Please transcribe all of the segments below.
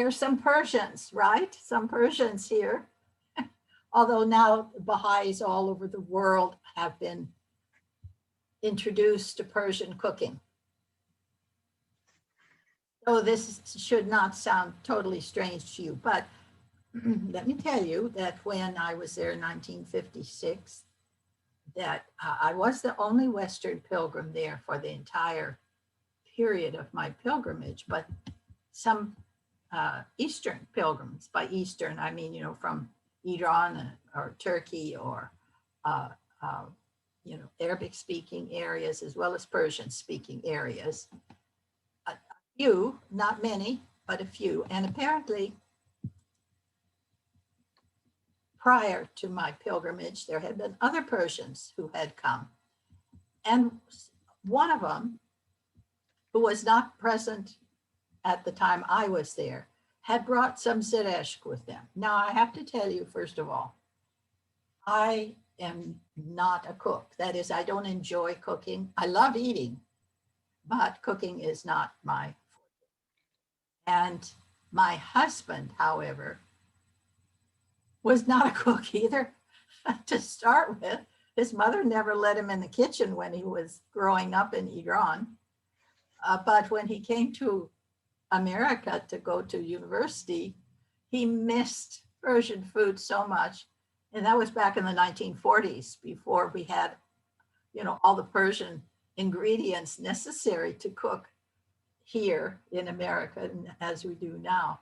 There's some Persians, right? Some Persians here. Although now Baha'is all over the world have been introduced to Persian cooking. So this should not sound totally strange to you, but let me tell you that when I was there in 1956, that I was the only Western pilgrim there for the entire period of my pilgrimage, but some Eastern pilgrims, by Eastern, I mean, you know, from Iran or Turkey or, you know, Arabic speaking areas, as well as Persian speaking areas. A few, not many, but a few. And apparently, prior to my pilgrimage, there had been other Persians who had come. And one of them, who was not present at the time I was there, had brought some zereshk with them. Now, I have to tell you, first of all, I am not a cook. That is, I don't enjoy cooking. I love eating, but cooking is not my forte. And my husband, however, was not a cook either. To start with, his mother never let him in the kitchen when he was growing up in Iran. But when he came to America to go to university, he missed Persian food so much. And that was back in the 1940s, before we had, you know, all the Persian ingredients necessary to cook here in America as we do now.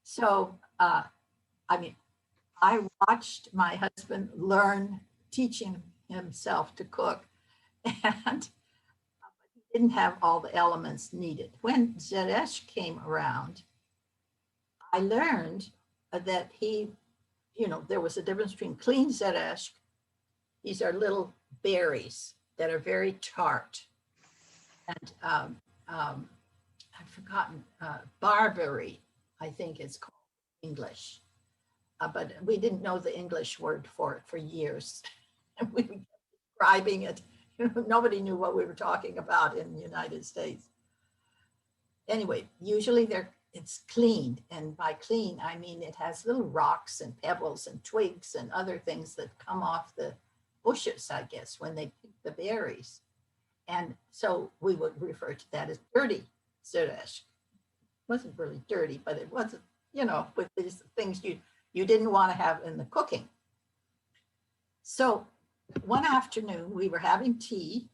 So, I mean, I watched my husband learn, teaching himself to cook, and he didn't have all the elements needed. When Zeresh came around, I learned that he, you know, there was a difference between clean Zeresh. These are little berries that are very tart. And I've forgotten, barberry, I think it's called in English. But we didn't know the English word for it for years. And we were describing it. You know, nobody knew what we were talking about in the United States. Anyway, usually it's cleaned. And by clean, I mean it has little rocks and pebbles and twigs and other things that come off the bushes, I guess, when they pick the berries. And so we would refer to that as dirty zeresh. It wasn't really dirty, but it wasn't, you know, with these things you didn't want to have in the cooking. So one afternoon we were having tea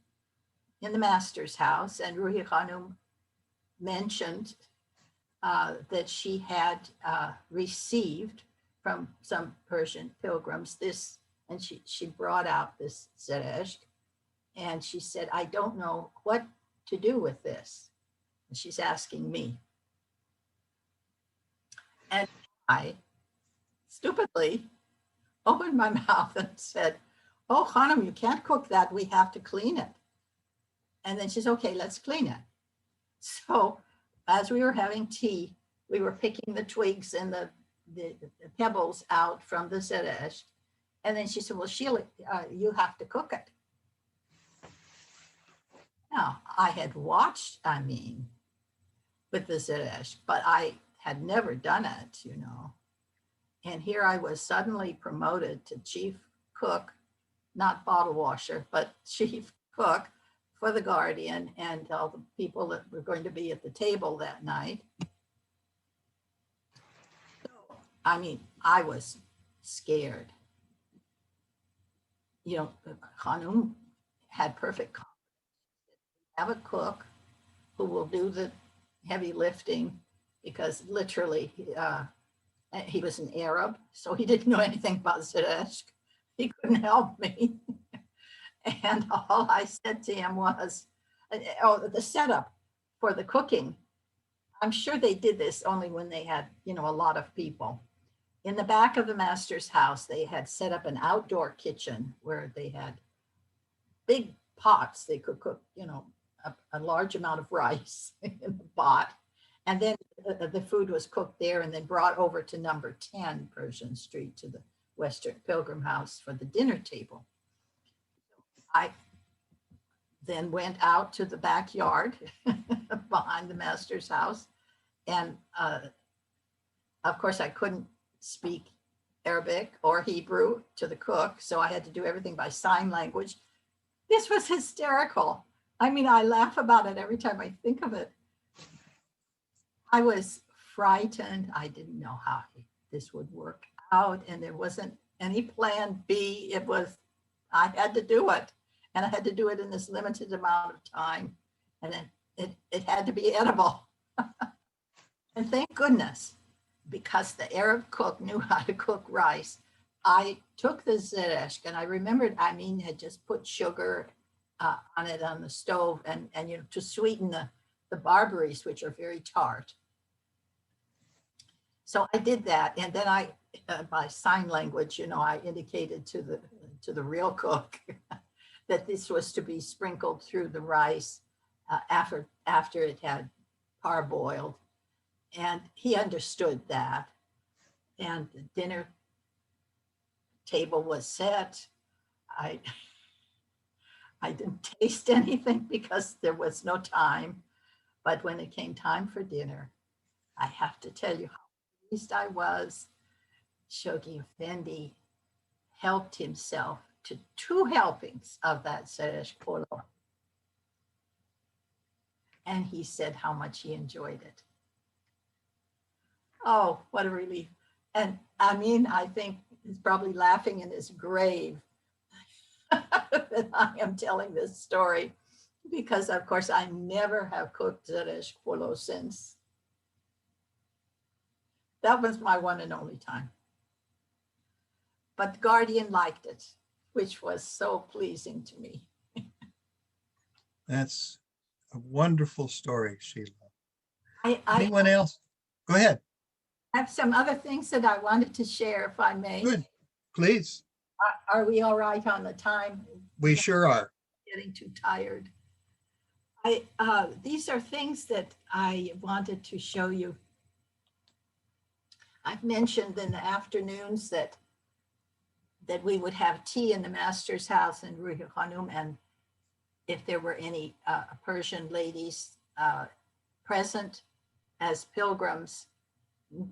in the master's house, and Ruhi Khanum mentioned that she had received from some Persian pilgrims this, and she brought out this zeresh, and she said, I don't know what to do with this. And she's asking me. And I stupidly opened my mouth and said, oh, Khanum, you can't cook that. We have to clean it. And then she said, okay, let's clean it. So as we were having tea, we were picking the twigs and the pebbles out from the zeresh. And then she said, well, Sheila, you have to cook it. Now, I had watched, I mean, with the zeresh, but I had never done it, you know. And here I was suddenly promoted to chief cook, not bottle washer, but chief cook for the Guardian and all the people that were going to be at the table that night. So, I mean, I was scared. You know, Khanum had perfect confidence. Have a cook who will do the heavy lifting, because literally he was an Arab, so he didn't know anything about zeresh. He couldn't help me. And all I said to him was, oh, the setup for the cooking. I'm sure they did this only when they had, you know, a lot of people. In the back of the master's house, they had set up an outdoor kitchen where they had big pots. They could cook, you know, a large amount of rice in the pot. And then the food was cooked there and then brought over to number 10 Persian Street to the Western Pilgrim House for the dinner table. I then went out to the backyard behind the master's house and of course, I couldn't speak Arabic or Hebrew to the cook, so I had to do everything by sign language. This was hysterical. I mean, I laugh about it every time I think of it. I was frightened. I didn't know how this would work out, and there wasn't any plan B. It was, I had to do it, and I had to do it in this limited amount of time, and it had to be edible. And thank goodness, because the Arab cook knew how to cook rice, I took the zereshk, and I remembered Amin had just put sugar on it on the stove, and you know, to sweeten the barberries, which are very tart. So I did that, and then I, by sign language, you know, I indicated to the real cook that this was to be sprinkled through the rice after it had parboiled, and he understood that. And the dinner table was set. I didn't taste anything because there was no time. But when it came time for dinner, I have to tell you how pleased I was. Shoghi Effendi helped himself to 2 helpings of that seresh polo. And he said how much he enjoyed it. Oh, what a relief. And Amin, I think, is probably laughing in his grave that I am telling this story, because of course I never have cooked zeresh polo since. That was my one and only time. But the Guardian liked it, which was so pleasing to me. That's a wonderful story, Sheila. I Anyone else? Go ahead. have some other things that I wanted to share, if I may. Good, please. Are we all right on the time? We sure are. Getting too tired. These are things that I wanted to show you. I've mentioned in the afternoons that we would have tea in the master's house in Ruhi Khanum, and if there were any Persian ladies present as pilgrims,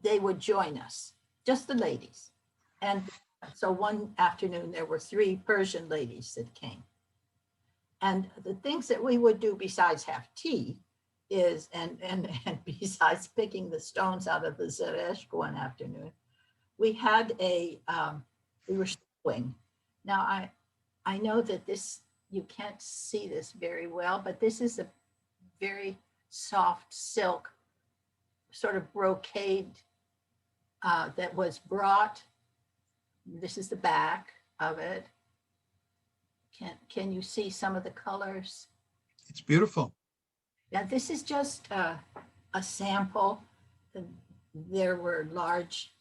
they would join us, just the ladies. And so one afternoon there were 3 Persian ladies that came. And the things that we would do besides have tea is, and besides picking the stones out of the zeresh one afternoon, we had we were sewing. Now I know that this, you can't see this very well, but this is a very soft silk, sort of brocade that was brought. This is the back of it. Can you see some of the colors? It's beautiful. Yeah, this is just a sample. There were large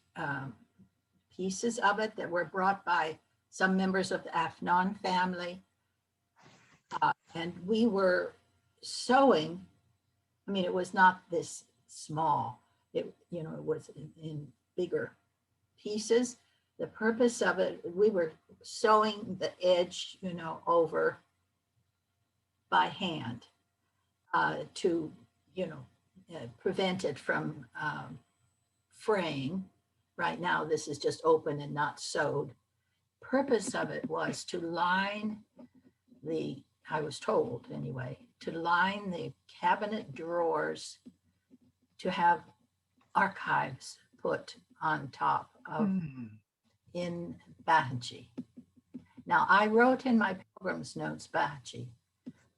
pieces of it that were brought by some members of the Afnan family. And we were sewing. I mean, it was not this small. It, you know, it was in bigger pieces. The purpose of it, we were sewing the edge, you know, over by hand to, you know, prevent it from fraying. Right now, this is just open and not sewed. Purpose of it was to line the, I was told anyway, to line the cabinet drawers to have archives put on top of in Bahji. Now, I wrote in my pilgrim's notes Bahji,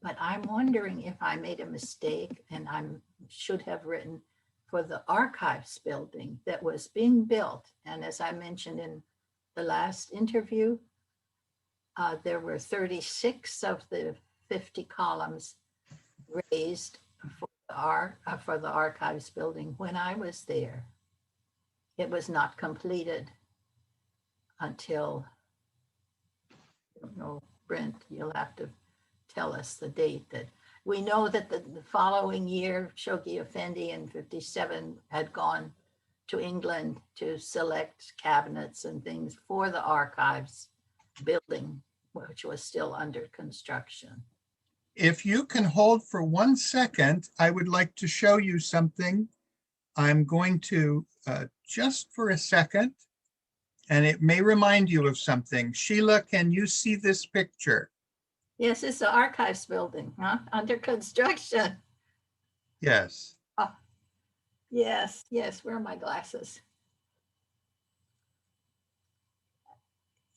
but I'm wondering if I made a mistake and I should have written for the archives building that was being built. And as I mentioned in the last interview, there were 36 of the 50 columns raised for the archives building when I was there. It was not completed until, I don't know, Brent, you'll have to tell us the date. That we know that the following year, Shoghi Effendi in 57 had gone to England to select cabinets and things for the archives building, which was still under construction. If you can hold for 1 second, I would like to show you something I'm going to, just for a second, and it may remind you of something. Sheila, can you see this picture? Yes, it's the archives building, huh? Under construction. Yes. Oh, yes, yes. Where are my glasses?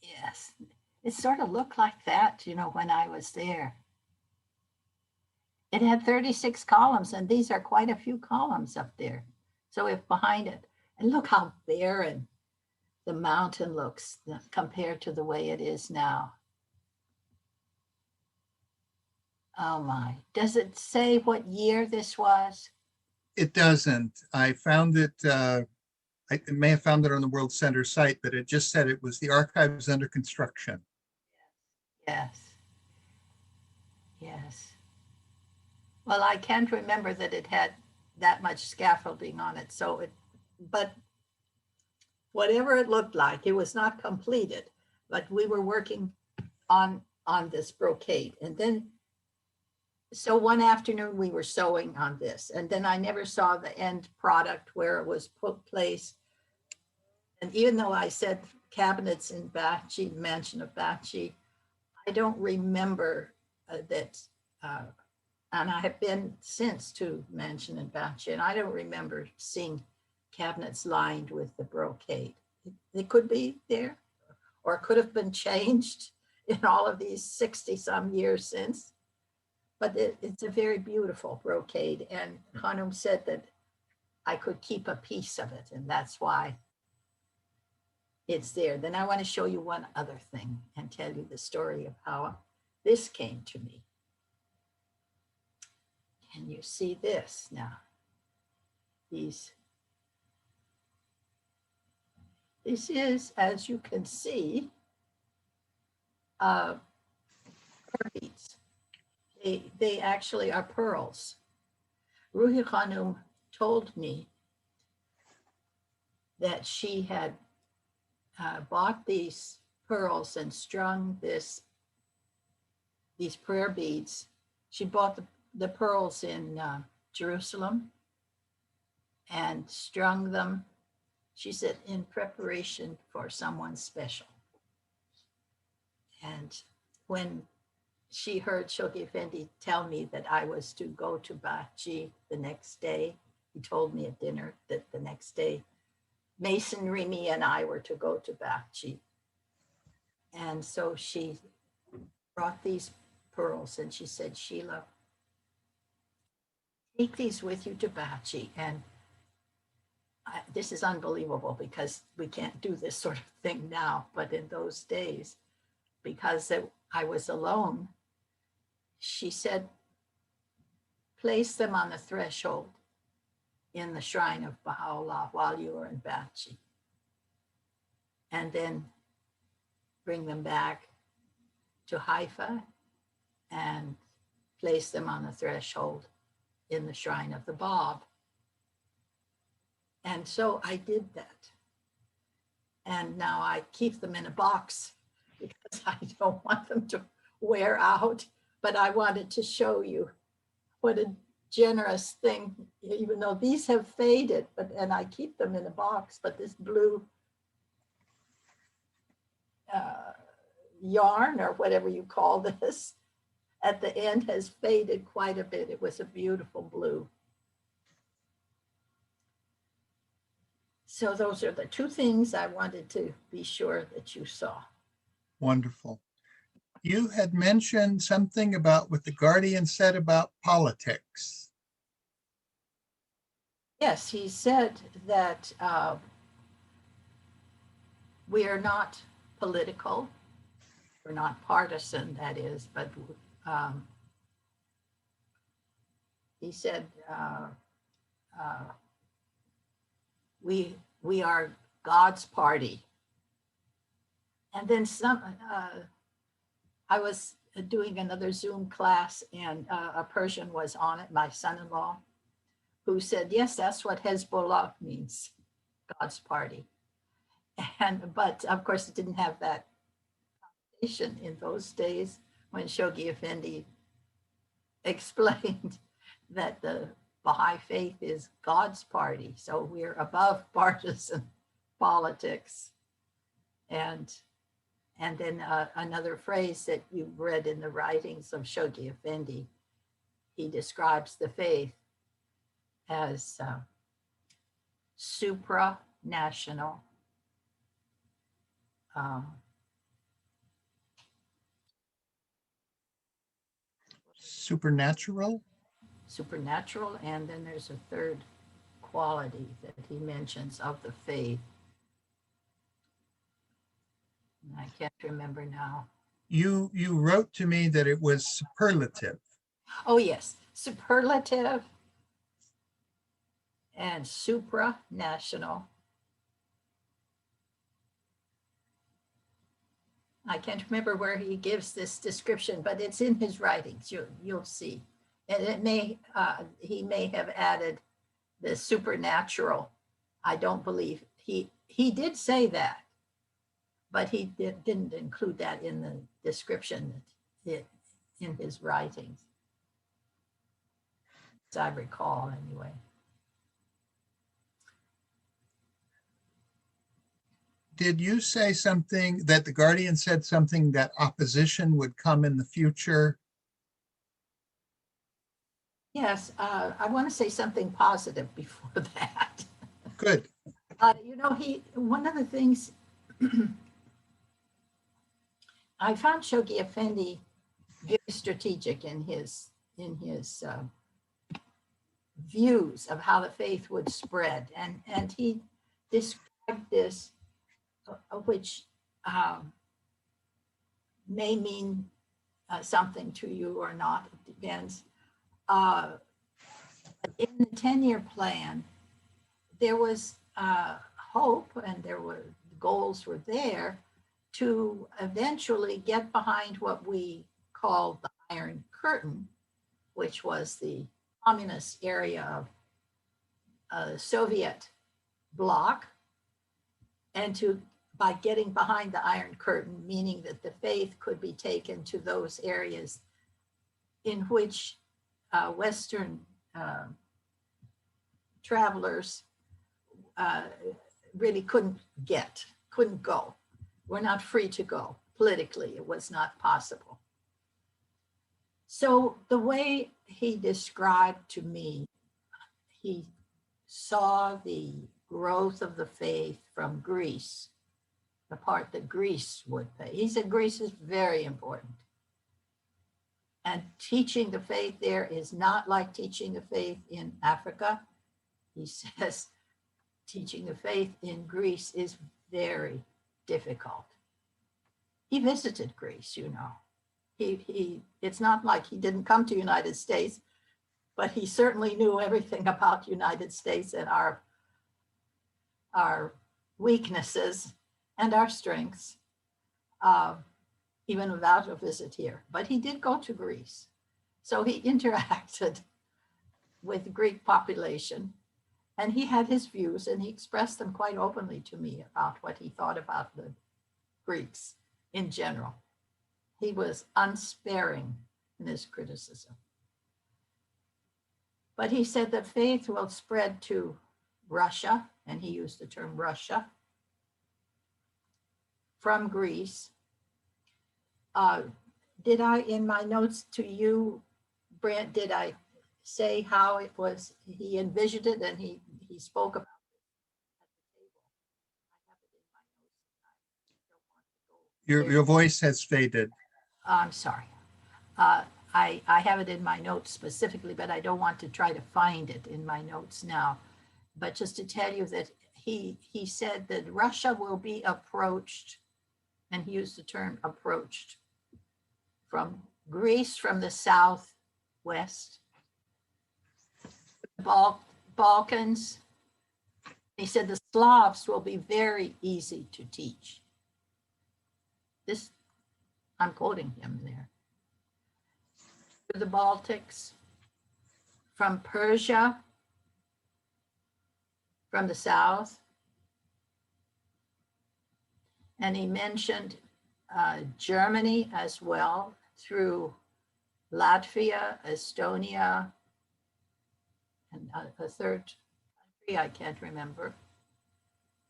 Yes. It sort of looked like that, when I was there. It had 36 columns, and these are quite a few columns up there. So if behind it, and look how barren the mountain looks compared to the way it is now. Oh my, does it say what year this was? It doesn't. I found it, I may have found it on the World Center site, but it just said it was the archives under construction. Yes, yes. Well, I can't remember that it had that much scaffolding on it, but whatever it looked like, it was not completed, but we were working on this brocade. And then, so one afternoon we were sewing on this, and then I never saw the end product where it was put placed. And even though I said cabinets in Bachi, mansion of Bachi, I don't remember that. And I have been since to mansion in Bachi, and I don't remember seeing cabinets lined with the brocade. It could be there, or it could have been changed in all of these 60 some years since. But it's a very beautiful brocade. And Hanum said that I could keep a piece of it, and that's why it's there. Then I want to show you one other thing and tell you the story of how this came to me. Can you see this now? This is, as you can see, pearl beads. They actually are pearls. Ruhi Khanum told me that she had bought these pearls and strung these prayer beads. She bought the pearls in Jerusalem and strung them, she said, in preparation for someone special. And when she heard Shoghi Effendi tell me that I was to go to Bachi the next day, he told me at dinner that the next day, Mason Remy and I were to go to Bachi. And so she brought these pearls and she said, Sheila, take these with you to Bachi. And this is unbelievable because we can't do this sort of thing now, but in those days, because I was alone, she said, place them on the threshold in the shrine of Baha'u'llah while you are in Bachi. And then bring them back to Haifa and place them on the threshold in the shrine of the Bab. And so I did that. And now I keep them in a box because I don't want them to wear out. But I wanted to show you what a generous thing, even though these have faded, and I keep them in a box, but this blue yarn or whatever you call this at the end has faded quite a bit. It was a beautiful blue. So those are the two things I wanted to be sure that you saw. Wonderful. You had mentioned something about what the Guardian said about politics. Yes, he said that we are not political, we're not partisan, that is, but he said we are God's party. And then I was doing another Zoom class and a Persian was on it, my son-in-law, who said, yes, that's what Hezbollah means, God's party. But of course it didn't have that connotation in those days when Shoghi Effendi explained that the Baha'i faith is God's party, so we're above partisan politics. And then another phrase that you've read in the writings of Shoghi Effendi, he describes the faith as supranational. Supernatural? Supernatural, and then there's a third quality that he mentions of the faith. I can't remember now. You wrote to me that it was superlative. Oh, yes, superlative and supranational. I can't remember where he gives this description, but it's in his writings. You'll see. And it may he may have added the supernatural. I don't believe he did say that, but he didn't include that in the description in his writings, as I recall anyway. Did you say something that the Guardian said something that opposition would come in the future? Yes, I want to say something positive before that. Good. You know, one of the things I found Shoghi Effendi very strategic in his views of how the faith would spread, and he described this, which may mean something to you or not. It depends. In the 10-year plan, there was hope, and goals were there to eventually get behind what we called the Iron Curtain, which was the communist area of Soviet bloc, and by getting behind the Iron Curtain, meaning that the faith could be taken to those areas in which Western travelers really couldn't go. We're not free to go. Politically, it was not possible. So the way he described to me, he saw the growth of the faith from Greece, the part that Greece would pay. He said Greece is very important. And teaching the faith there is not like teaching the faith in Africa. He says teaching the faith in Greece is very difficult. He visited Greece, you know. It's not like he didn't come to United States, but he certainly knew everything about United States and our weaknesses and our strengths, even without a visit here. But he did go to Greece. So he interacted with the Greek population, and he had his views, and he expressed them quite openly to me about what he thought about the Greeks in general. He was unsparing in his criticism. But he said that faith will spread to Russia, and he used the term Russia, from Greece. Did I, in my notes to you, Brent, did I say how it was, he envisioned it and he spoke about it at the table? Your voice has faded. I'm sorry. I have it in my notes specifically, but I don't want to try to find it in my notes now. But just to tell you that he said that Russia will be approached, and he used the term approached, from Greece from the southwest, the Balkans. He said the Slavs will be very easy to teach. This, I'm quoting him there. The Baltics, from Persia, from the south. And he mentioned Germany as well, through Latvia, Estonia, and a third country I can't remember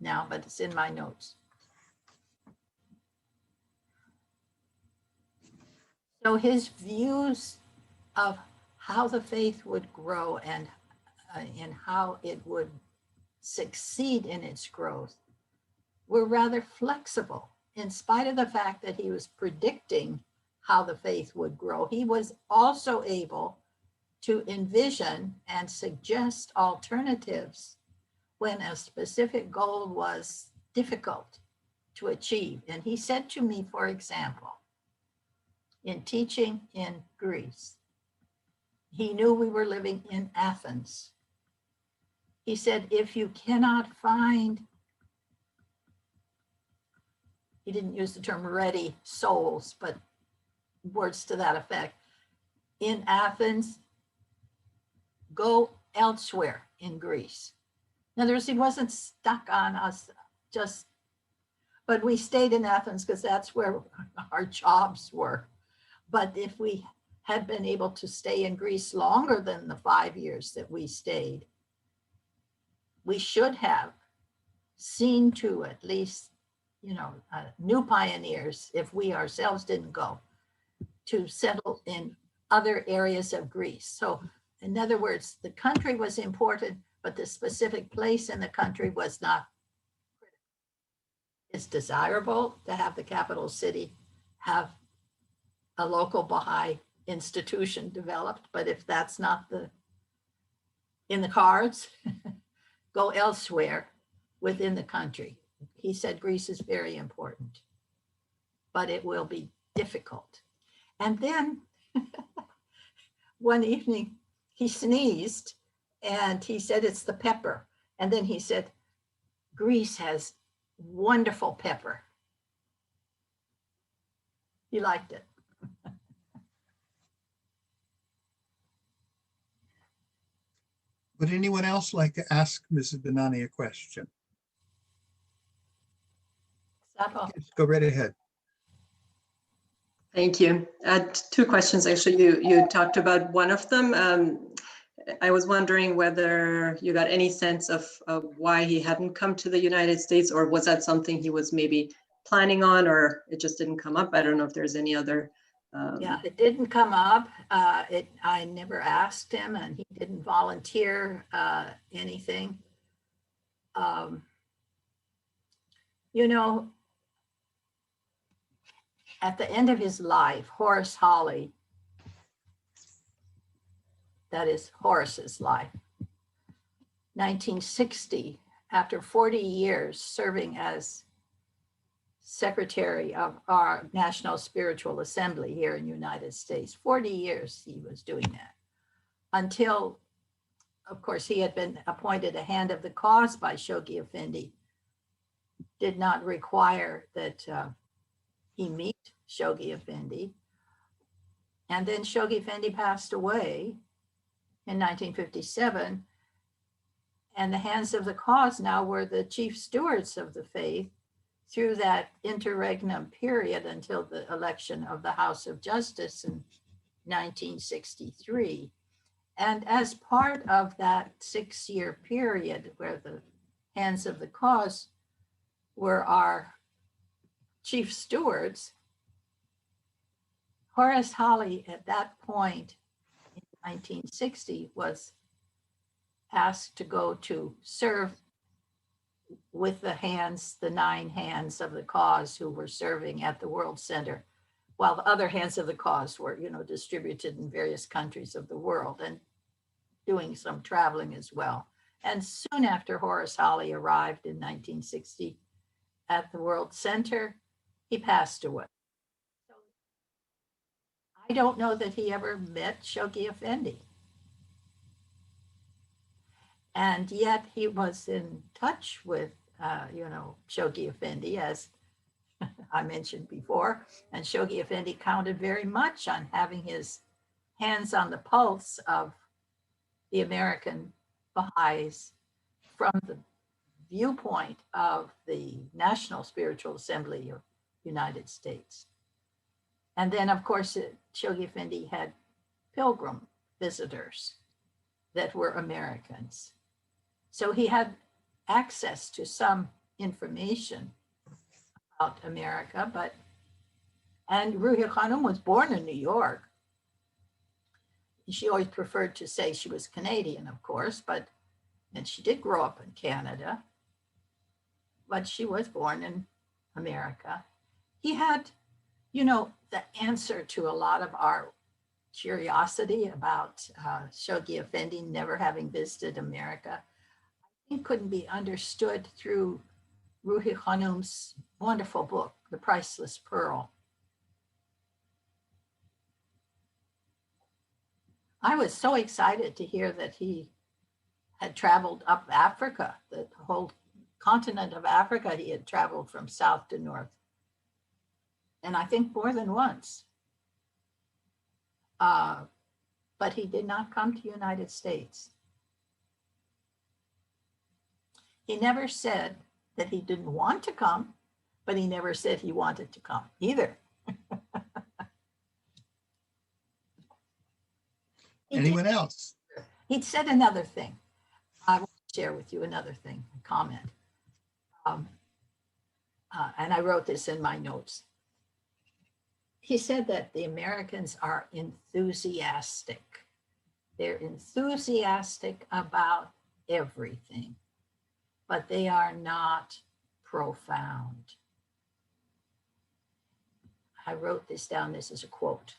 now, but it's in my notes. So his views of how the faith would grow and how it would succeed in its growth were rather flexible. In spite of the fact that he was predicting how the faith would grow, he was also able to envision and suggest alternatives when a specific goal was difficult to achieve. And he said to me, for example, in teaching in Greece, he knew we were living in Athens. He said, if you cannot find, he didn't use the term ready souls, but words to that effect, in Athens, go elsewhere in Greece. In other words, he wasn't stuck on us just, but we stayed in Athens because that's where our jobs were. But if we had been able to stay in Greece longer than the 5 years that we stayed, we should have seen to at least, new pioneers, if we ourselves didn't go, to settle in other areas of Greece. So in other words, the country was important, but the specific place in the country was not critical. It's desirable to have the capital city have a local Baha'i institution developed, but if that's not in the cards, go elsewhere within the country. He said Greece is very important, but it will be difficult. And then one evening he sneezed and he said, it's the pepper. And then he said, Greece has wonderful pepper. He liked it. Would anyone else like to ask Mrs. Banani a question? Sabo. Yes, go right ahead. Thank you. I had two questions, actually. You talked about one of them. I was wondering whether you got any sense of why he hadn't come to the United States, or was that something he was maybe planning on, or it just didn't come up? I don't know if there's any other. Yeah, it didn't come up. I never asked him, and he didn't volunteer anything. At the end of his life, Horace Holly, that is Horace's life, 1960, after 40 years serving as secretary of our National Spiritual Assembly here in the United States, 40 years he was doing that, until, of course, he had been appointed a hand of the cause by Shoghi Effendi, did not require that he meet Shoghi Effendi. And then Shoghi Effendi passed away in 1957, and the hands of the cause now were the chief stewards of the faith through that interregnum period until the election of the House of Justice in 1963. And as part of that 6-year period where the hands of the cause were our chief stewards, Horace Holly at that point in 1960 was asked to go to serve with the 9 hands of the cause who were serving at the World Center, while the other hands of the cause were, distributed in various countries of the world and doing some traveling as well. And soon after Horace Holly arrived in 1960 at the World Center, he passed away. So I don't know that he ever met Shoghi Effendi. And yet he was in touch with, Shoghi Effendi, as I mentioned before. And Shoghi Effendi counted very much on having his hands on the pulse of the American Baha'is from the viewpoint of the National Spiritual Assembly of the United States. And then, of course, Shoghi Effendi had pilgrim visitors that were Americans. So he had access to some information about America, and Ruhi Khanum was born in New York. She always preferred to say she was Canadian, of course, and she did grow up in Canada, but she was born in America. He had, the answer to a lot of our curiosity about Shoghi Effendi never having visited America. I think couldn't be understood through Ruhi Khanum's wonderful book, The Priceless Pearl. I was so excited to hear that he had traveled up Africa, the whole continent of Africa. He had traveled from south to north, and I think more than once. But he did not come to the United States. He never said that he didn't want to come, but he never said he wanted to come either. Anyone else? He'd said another thing. I want to share with you another thing, a comment. And I wrote this in my notes. He said that the Americans are enthusiastic. They're enthusiastic about everything, but they are not profound. I wrote this down. This is a quote.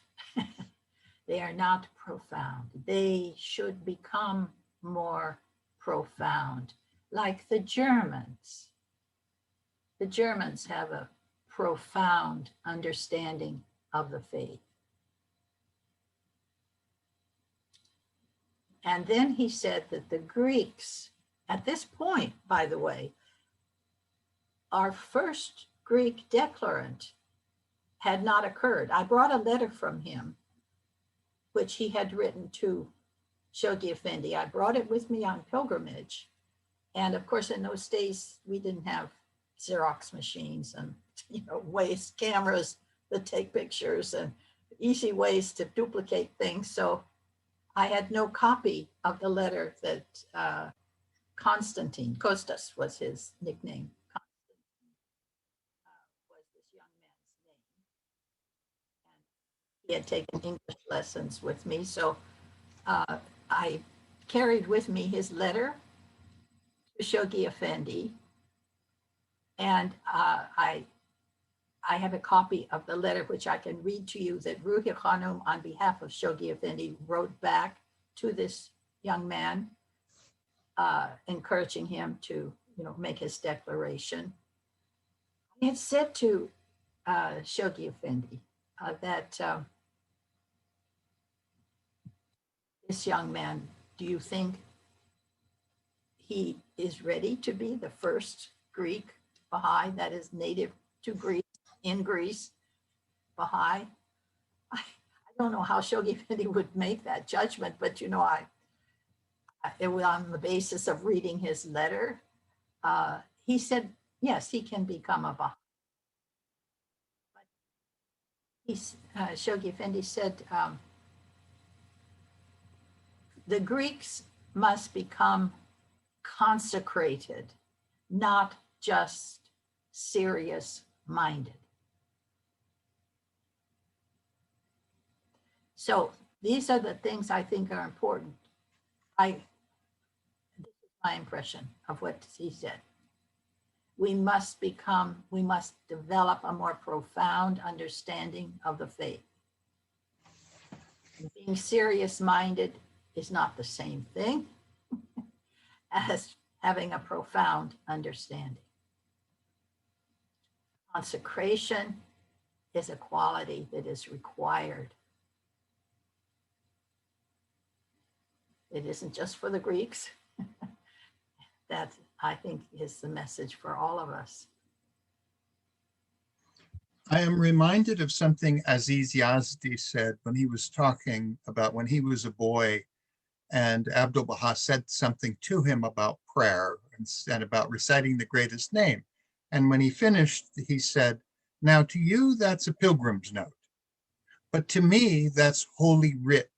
They are not profound. They should become more profound, like the Germans. The Germans have a profound understanding of the faith. And then he said that the Greeks, at this point, by the way, our first Greek declarant had not occurred. I brought a letter from him, which he had written to Shoghi Effendi. I brought it with me on pilgrimage. And of course, in those days, we didn't have Xerox machines and waste cameras that take pictures and easy ways to duplicate things. So I had no copy of the letter that Constantine, Kostas was his nickname. Constantine was this young man's name. And he had taken English lessons with me. So I carried with me his letter to Shoghi Effendi. And I have a copy of the letter, which I can read to you, that Ruhi Khanum, on behalf of Shoghi Effendi, wrote back to this young man, encouraging him to, make his declaration. He had said to Shoghi Effendi that this young man, do you think he is ready to be the first Greek Baha'i that is native to Greece, in Greece, Baha'i? I don't know how Shoghi Effendi would make that judgment, but it was on the basis of reading his letter. He said, yes, he can become a Baha'i. But Shoghi Effendi said, the Greeks must become consecrated, not just serious-minded. So these are the things I think are important. This is my impression of what he said. We must develop a more profound understanding of the faith. Being serious-minded is not the same thing as having a profound understanding. Consecration is a quality that is required. It isn't just for the Greeks. That, I think, is the message for all of us. I am reminded of something Aziz Yazdi said when he was talking about when he was a boy and Abdul Baha said something to him about prayer and about reciting the greatest name. And when he finished, he said, now to you, that's a pilgrim's note. But to me, that's holy writ.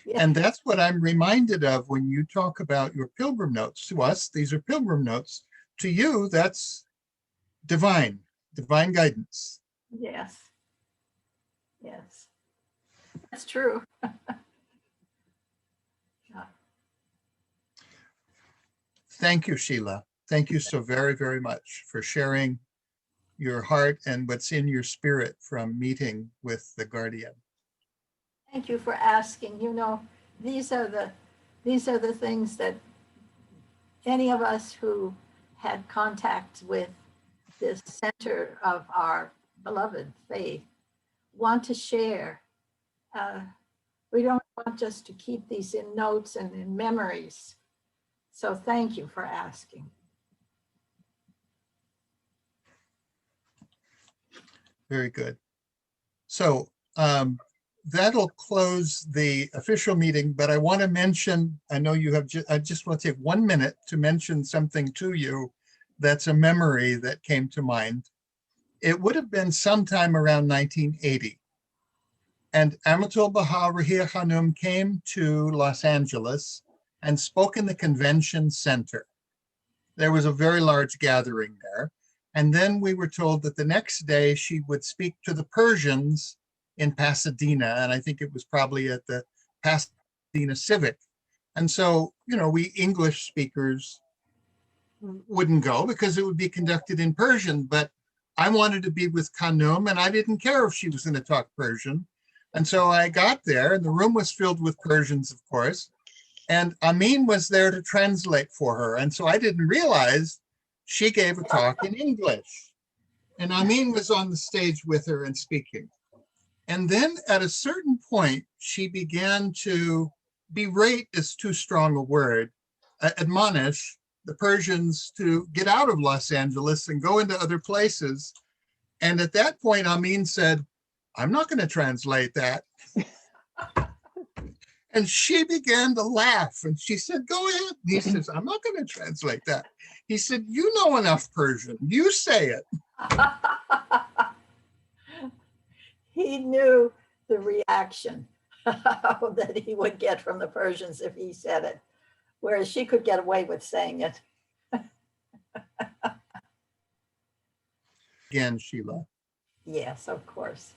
Yeah. And that's what I'm reminded of when you talk about your pilgrim notes. To us, these are pilgrim notes. To you, that's divine guidance. Yes. Yes. That's true. Thank you, Sheila. Thank you so very, very much for sharing your heart and what's in your spirit from meeting with the guardian. Thank you for asking. You know, these are the things that any of us who had contact with this center of our beloved faith want to share. We don't want just to keep these in notes and in memories. So thank you for asking. Very good. So that'll close the official meeting, but I want to mention, I know you have, I just want to take 1 minute to mention something to you that's a memory that came to mind. It would have been sometime around 1980. And Amatul Baha Rahia Khanum came to Los Angeles and spoke in the convention center. There was a very large gathering there. And then we were told that the next day she would speak to the Persians in Pasadena. And I think it was probably at the Pasadena Civic. And so, you know, we English speakers wouldn't go because it would be conducted in Persian. But I wanted to be with Khanum and I didn't care if she was going to talk Persian. And so I got there and the room was filled with Persians, of course. And Amin was there to translate for her. And so I didn't realize she gave a talk in English. And Amin was on the stage with her and speaking. And then at a certain point, she began to berate is too strong a word, admonish the Persians to get out of Los Angeles and go into other places. And at that point, Amin said, I'm not going to translate that. And she began to laugh and she said, go ahead. And he says, I'm not going to translate that. He said, you know enough Persian. You say it. He knew the reaction that he would get from the Persians if he said it, whereas she could get away with saying it. Again, Sheila. Yes, of course.